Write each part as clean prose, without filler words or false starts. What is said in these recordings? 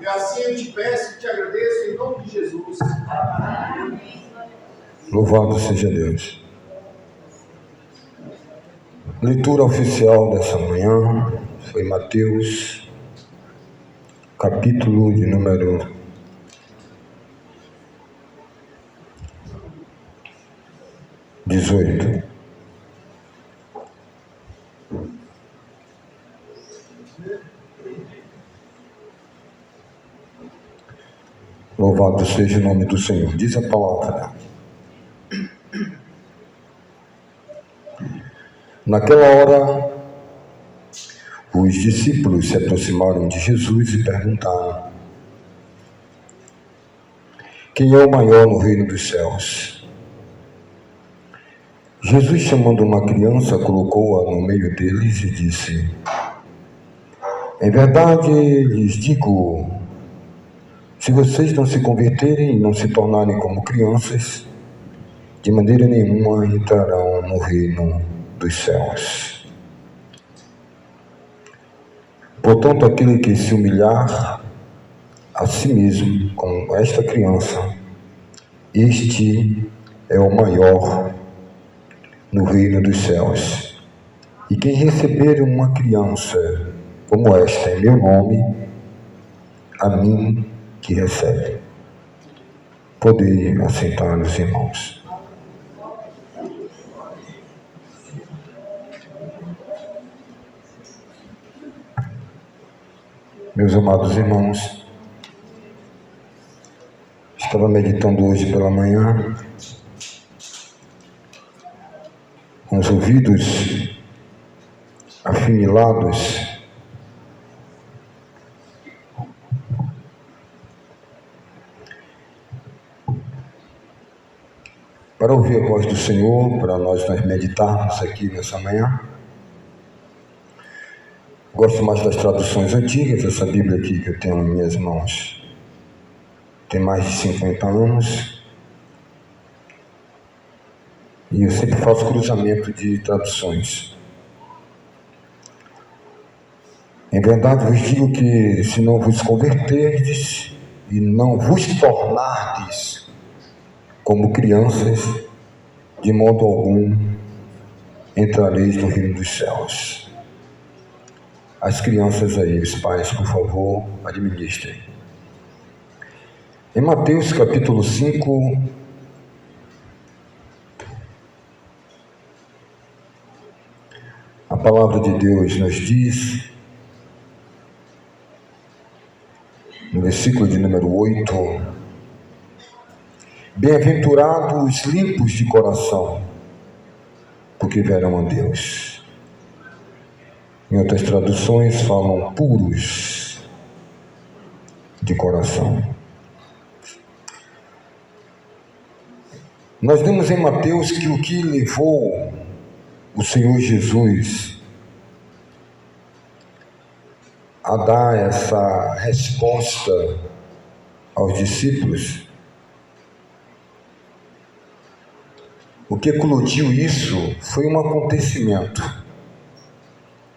E assim eu te peço e te agradeço em nome de Jesus. Louvado seja Deus. Leitura oficial dessa manhã foi Mateus, capítulo de número 18. Louvado seja o nome do Senhor. Diz a palavra. Naquela hora, os discípulos se aproximaram de Jesus e perguntaram: quem é o maior no reino dos céus? Jesus, chamando uma criança, colocou-a no meio deles e disse: em verdade lhes digo, se vocês não se converterem e não se tornarem como crianças, de maneira nenhuma entrarão no reino dos céus. Portanto, aquele que se humilhar a si mesmo como esta criança, este é o maior no reino dos céus. E quem receber uma criança como esta em meu nome, a mim que recebe. Podem assentar os irmãos. Meus amados irmãos, estava meditando hoje pela manhã, com os ouvidos afinilados, para ouvir a voz do Senhor, para nós meditarmos aqui nessa manhã. Gosto mais das traduções antigas, essa Bíblia aqui que eu tenho em minhas mãos. Tem mais de 50 anos. E eu sempre faço cruzamento de traduções. Em verdade vos digo que se não vos converterdes e não vos tornardes como crianças, de modo algum entrareis no reino dos céus. As crianças aí, os pais, por favor, administrem. Em Mateus capítulo 5, a palavra de Deus nos diz, no versículo de número 8, bem-aventurados os limpos de coração, porque verão a Deus. Em outras traduções falam puros de coração. Nós vemos em Mateus que o que levou o Senhor Jesus a dar essa resposta aos discípulos, o que eclodiu isso foi um acontecimento.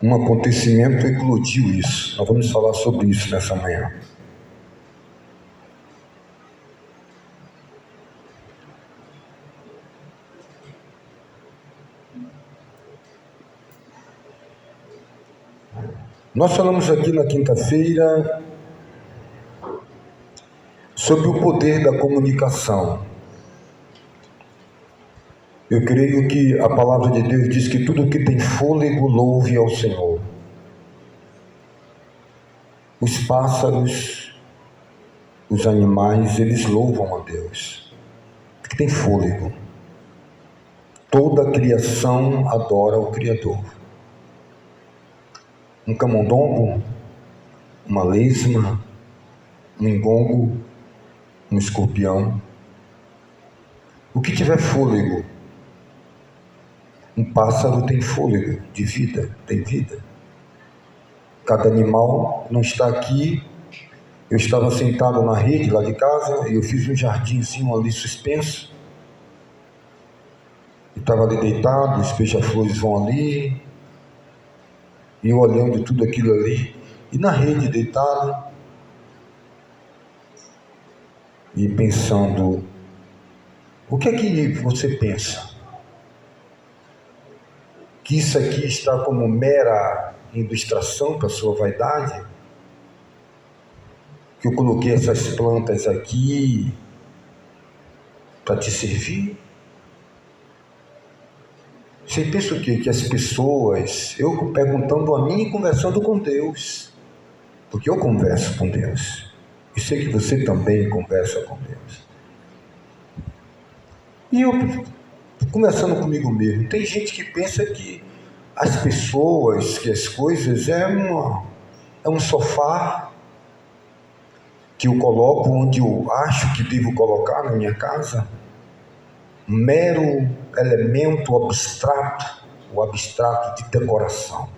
Um acontecimento eclodiu isso. Nós vamos falar sobre isso nessa manhã. Nós falamos aqui na quinta-feira sobre o poder da comunicação. Eu creio que a palavra de Deus diz que tudo que tem fôlego louve ao Senhor. Os pássaros, os animais, eles louvam a Deus, porque tem fôlego. Toda a criação adora o Criador. Um camundongo, uma lesma, um engongo, um escorpião. O que tiver fôlego, um pássaro tem fôlego de vida, tem vida. Cada animal não está aqui. Eu estava sentado na rede lá de casa e eu fiz um jardinzinho ali suspenso. Eu estava ali deitado, os beija-flores vão ali, e eu olhando tudo aquilo ali, e na rede deitado, e pensando, o que é que você pensa? Que isso aqui está como mera ilustração para a sua vaidade? Que eu coloquei essas plantas aqui para te servir? Você pensa o quê? Que as pessoas, eu perguntando a mim e conversando com Deus, porque eu converso com Deus, e sei que você também conversa com Deus. E eu, conversando comigo mesmo, tem gente que pensa que as pessoas, que as coisas é um sofá que eu coloco onde eu acho que devo colocar na minha casa, um mero elemento abstrato, o abstrato de decoração,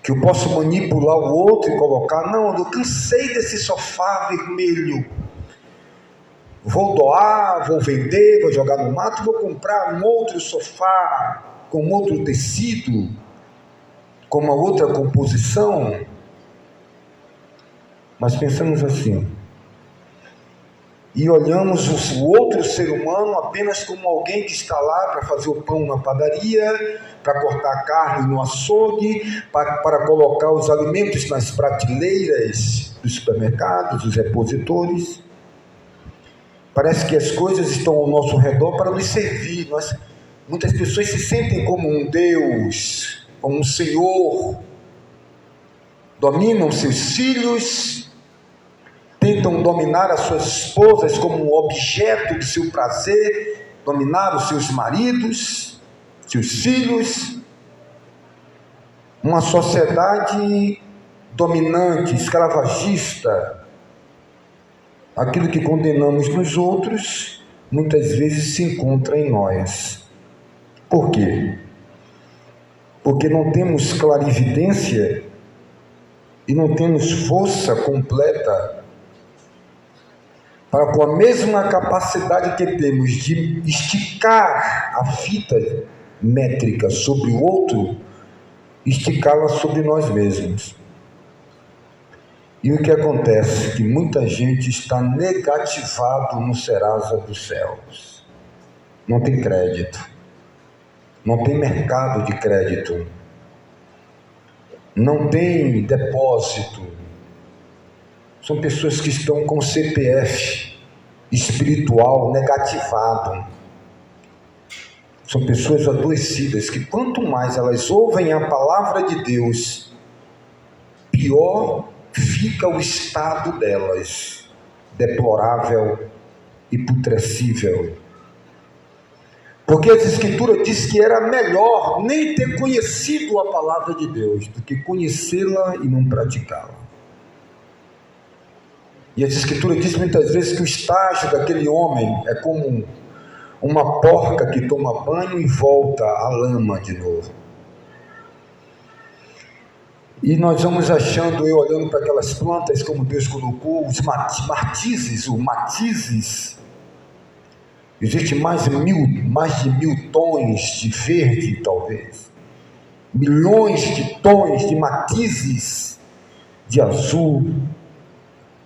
que eu posso manipular o outro e colocar, não, eu cansei desse sofá vermelho, vou doar, vou vender, vou jogar no mato, vou comprar um outro sofá com outro tecido, com uma outra composição. Mas pensamos assim, e olhamos o outro ser humano apenas como alguém que está lá para fazer o pão na padaria, para cortar a carne no açougue, para colocar os alimentos nas prateleiras dos supermercados, dos repositores. Parece que as coisas estão ao nosso redor para nos servir. Muitas pessoas se sentem como um Deus, como um Senhor, dominam seus filhos, tentam dominar as suas esposas como um objeto de seu prazer, dominar os seus maridos, seus filhos. Uma sociedade dominante, escravagista. Aquilo que condenamos nos outros, muitas vezes se encontra em nós. Por quê? Porque não temos clarividência e não temos força completa para, com a mesma capacidade que temos de esticar a fita métrica sobre o outro, esticá-la sobre nós mesmos. E o que acontece? Que muita gente está negativado no Serasa dos céus. Não tem crédito. Não tem mercado de crédito. Não tem depósito. São pessoas que estão com CPF espiritual negativado. São pessoas adoecidas que quanto mais elas ouvem a palavra de Deus, pior fica o estado delas, deplorável e putrescível. Porque as Escrituras diz que era melhor nem ter conhecido a palavra de Deus do que conhecê-la e não praticá-la. E as Escrituras diz muitas vezes que o estágio daquele homem é como uma porca que toma banho e volta à lama de novo. E nós vamos achando, eu olhando para aquelas plantas, como Deus colocou, os matizes. Existe mais de 1.000 tons de verde, talvez. Milhões de tons de matizes de azul,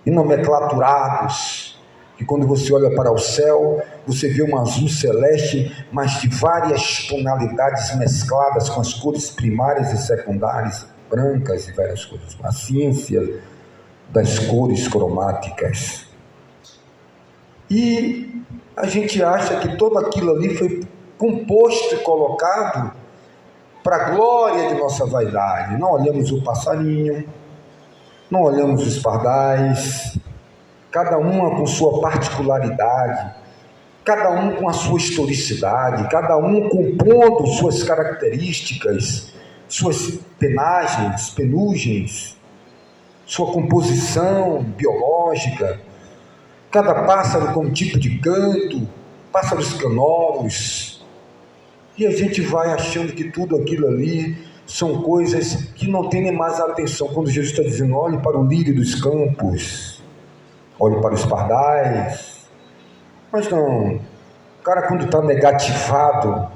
e nomenclaturados, que quando você olha para o céu, você vê um azul celeste, mas de várias tonalidades mescladas com as cores primárias e secundárias, brancas e várias cores. A ciência das cores cromáticas. E a gente acha que tudo aquilo ali foi composto e colocado para a glória de nossa vaidade. Não olhamos o passarinho, não olhamos os pardais, cada uma com sua particularidade, cada um com a sua historicidade, cada um compondo suas características, suas penugens, sua composição biológica, cada pássaro com um tipo de canto, pássaros canoros, e a gente vai achando que tudo aquilo ali são coisas que não tem nem mais atenção, quando Jesus está dizendo, olhe para o lírio dos campos, olhe para os pardais. Mas não, o cara quando está negativado,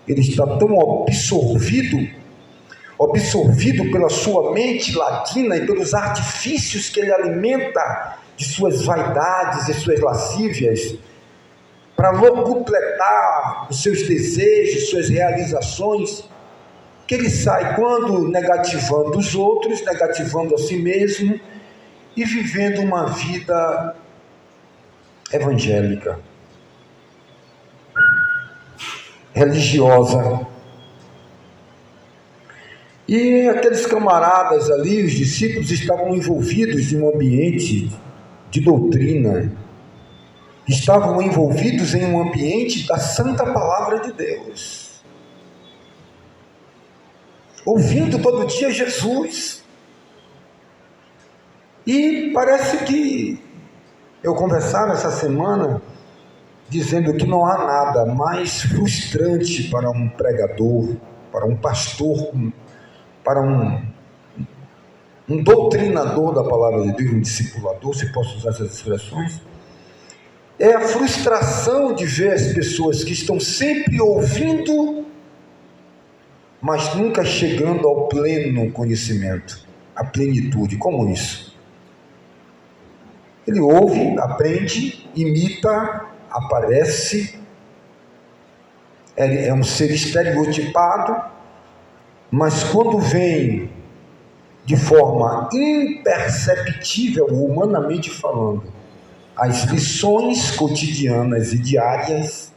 ele está tão absorvido pela sua mente ladina e pelos artifícios que ele alimenta, de suas vaidades e suas lascívias, para locupletar os seus desejos, suas realizações, que ele sai quando negativando os outros, negativando a si mesmo e vivendo uma vida evangélica, religiosa. E aqueles camaradas ali, os discípulos, estavam envolvidos em um ambiente de doutrina, estavam envolvidos em um ambiente da santa palavra de Deus, ouvindo todo dia Jesus. E parece que eu conversava essa semana dizendo que não há nada mais frustrante para um pregador, para um pastor, para um doutrinador da palavra de Deus, um discipulador, se posso usar essas expressões, é a frustração de ver as pessoas que estão sempre ouvindo, mas nunca chegando ao pleno conhecimento, à plenitude. Como isso? Ele ouve, aprende, imita, aparece, é um ser estereotipado, mas quando vem de forma imperceptível, humanamente falando, as lições cotidianas e diárias,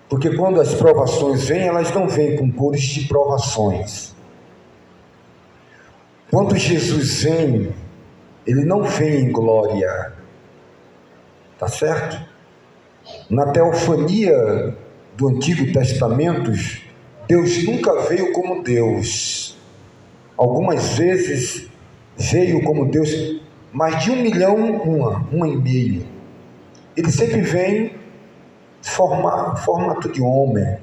porque quando as provações vêm, elas não vêm com cores de provações. Quando Jesus vem, ele não vem em glória, tá certo? Na teofania do Antigo Testamento, Deus nunca veio como Deus. Algumas vezes veio como Deus, mas de 1 milhão, uma e meio. Ele sempre vem em formato de homem.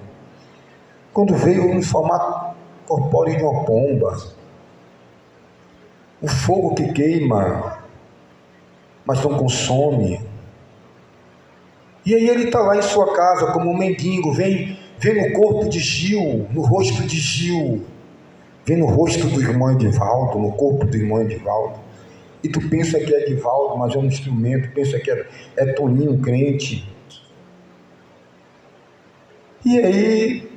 Quando veio em formato corpóreo de uma pomba, o fogo que queima, mas não consome. E aí ele está lá em sua casa como um mendigo, vem no corpo de Gil, no rosto de Gil, vem no rosto do irmão Edivaldo, no corpo do irmão Edivaldo, e tu pensa que é Edivaldo, mas é um instrumento, pensa que é Toninho crente. E aí,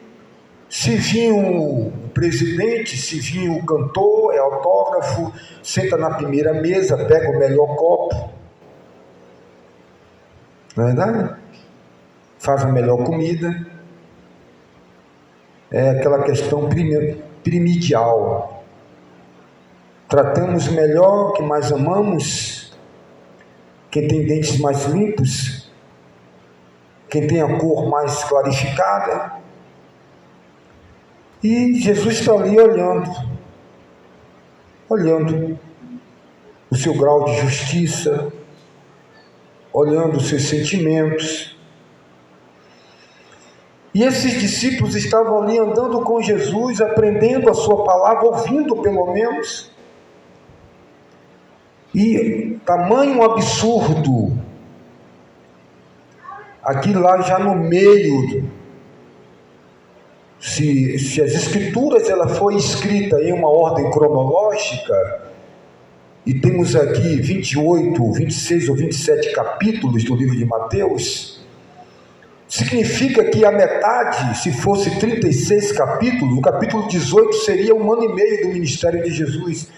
se vinha o presidente, se vinha o cantor, é autógrafo, senta na primeira mesa, pega o melhor copo, não é verdade? Faz a melhor comida. É aquela questão primordial. Tratamos melhor, que mais amamos, quem tem dentes mais limpos, quem tem a cor mais clarificada. E Jesus está ali olhando o seu grau de justiça, olhando os seus sentimentos. E esses discípulos estavam ali andando com Jesus, aprendendo a sua palavra, ouvindo pelo menos. E tamanho absurdo, aqui lá já no meio, se as escrituras ela foi escrita em uma ordem cronológica, e temos aqui 28, 26 ou 27 capítulos do livro de Mateus, significa que a metade, se fosse 36 capítulos, o capítulo 18 seria 1 ano e meio do ministério de Jesus,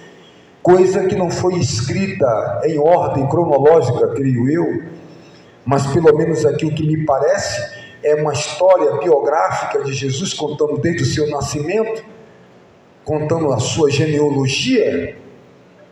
coisa que não foi escrita em ordem cronológica, creio eu, mas pelo menos aqui o que me parece é uma história biográfica de Jesus, contando desde o seu nascimento, contando a sua genealogia,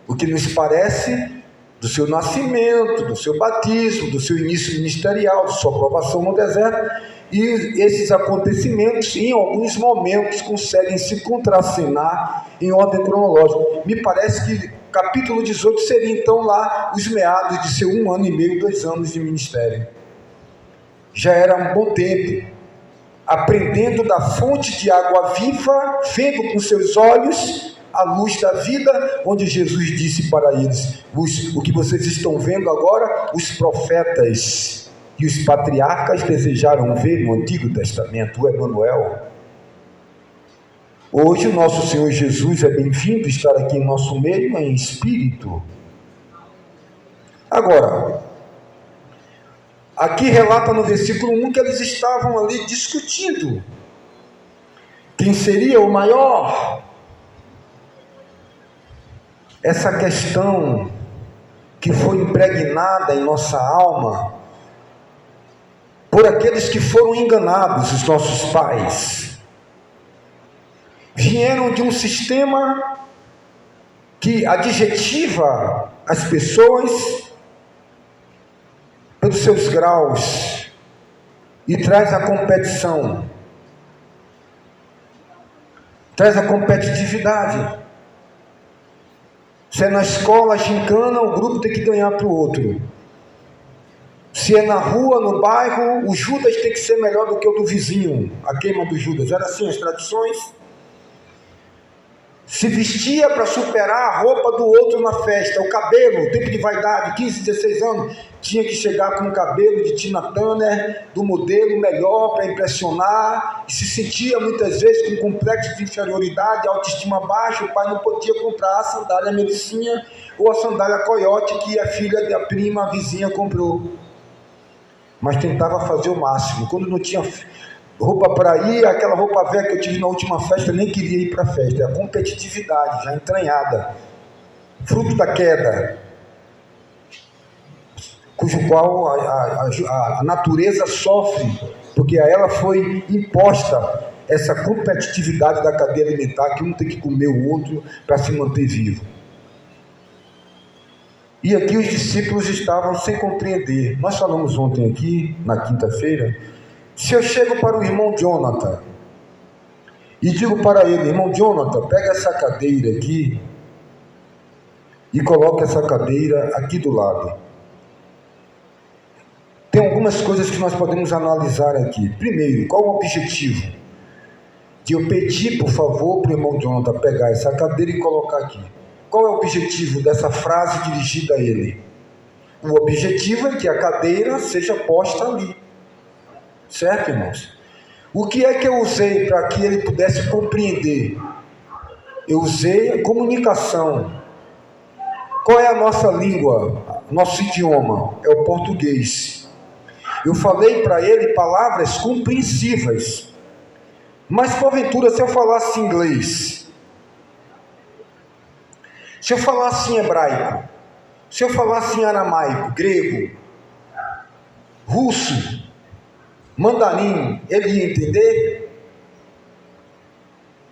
o que nos parece do seu nascimento, do seu batismo, do seu início ministerial, de sua aprovação no deserto, e esses acontecimentos, em alguns momentos, conseguem se contracenar em ordem cronológica. Me parece que capítulo 18 seria, então, lá os meados de seu 1 ano e meio, 2 anos de ministério. Já era um bom tempo, aprendendo da fonte de água viva, vendo com seus olhos a luz da vida, onde Jesus disse para eles: o que vocês estão vendo agora, os profetas e os patriarcas desejaram ver no Antigo Testamento, o Emanuel. Hoje o nosso Senhor Jesus é bem-vindo estar aqui em nosso meio em espírito. Agora, aqui relata no versículo 1 que eles estavam ali discutindo quem seria o maior. Essa questão que foi impregnada em nossa alma por aqueles que foram enganados, os nossos pais. Vieram de um sistema que adjetiva as pessoas pelos seus graus e traz a competição, traz a competitividade. Se é na escola, a gincana, o grupo tem que ganhar para o outro. Se é na rua, no bairro, o Judas tem que ser melhor do que o do vizinho. A queima do Judas, era assim as tradições. Se vestia para superar a roupa do outro na festa. O cabelo, tempo de vaidade, 15, 16 anos, tinha que chegar com o cabelo de Tina Turner, do modelo melhor para impressionar, e se sentia muitas vezes com complexo de inferioridade, autoestima baixa. O pai não podia comprar a sandália Melicinha ou a sandália Coyote que a filha da prima, a vizinha, comprou. Mas tentava fazer o máximo. Quando não tinha roupa para ir, aquela roupa velha que eu tive na última festa, nem queria ir para a festa. É a competitividade já entranhada, fruto da queda, cujo qual a natureza sofre, porque a ela foi imposta essa competitividade da cadeia alimentar, que um tem que comer o outro para se manter vivo. E aqui os discípulos estavam sem compreender. Nós falamos ontem aqui, na quinta-feira, se eu chego para o irmão Jonathan e digo para ele: irmão Jonathan, pega essa cadeira aqui e coloca essa cadeira aqui do lado. Tem algumas coisas que nós podemos analisar aqui. Primeiro, qual o objetivo de eu pedir, por favor, para o irmão Jonathan pegar essa cadeira e colocar aqui? Qual é o objetivo dessa frase dirigida a ele? O objetivo é que a cadeira seja posta ali. Certo, irmãos? O que é que eu usei para que ele pudesse compreender? Eu usei a comunicação. Qual é a nossa língua? Nosso idioma é o português. Eu falei para ele palavras compreensíveis. Mas, porventura, se eu falasse inglês, se eu falasse em hebraico, se eu falasse em aramaico, grego, russo, mandarim, ele ia entender?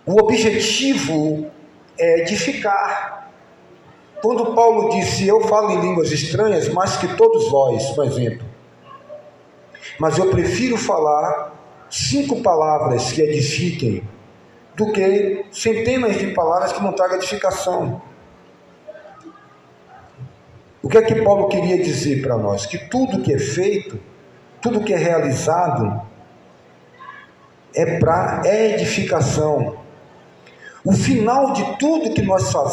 O objetivo é edificar. Quando Paulo disse: eu falo em línguas estranhas mais que todos vós, por exemplo, mas eu prefiro falar 5 palavras que edifiquem do que centenas de palavras que não tragam edificação. O que é que Paulo queria dizer para nós? Que tudo que é feito, tudo que é realizado, é para edificação. O final de tudo que nós fazemos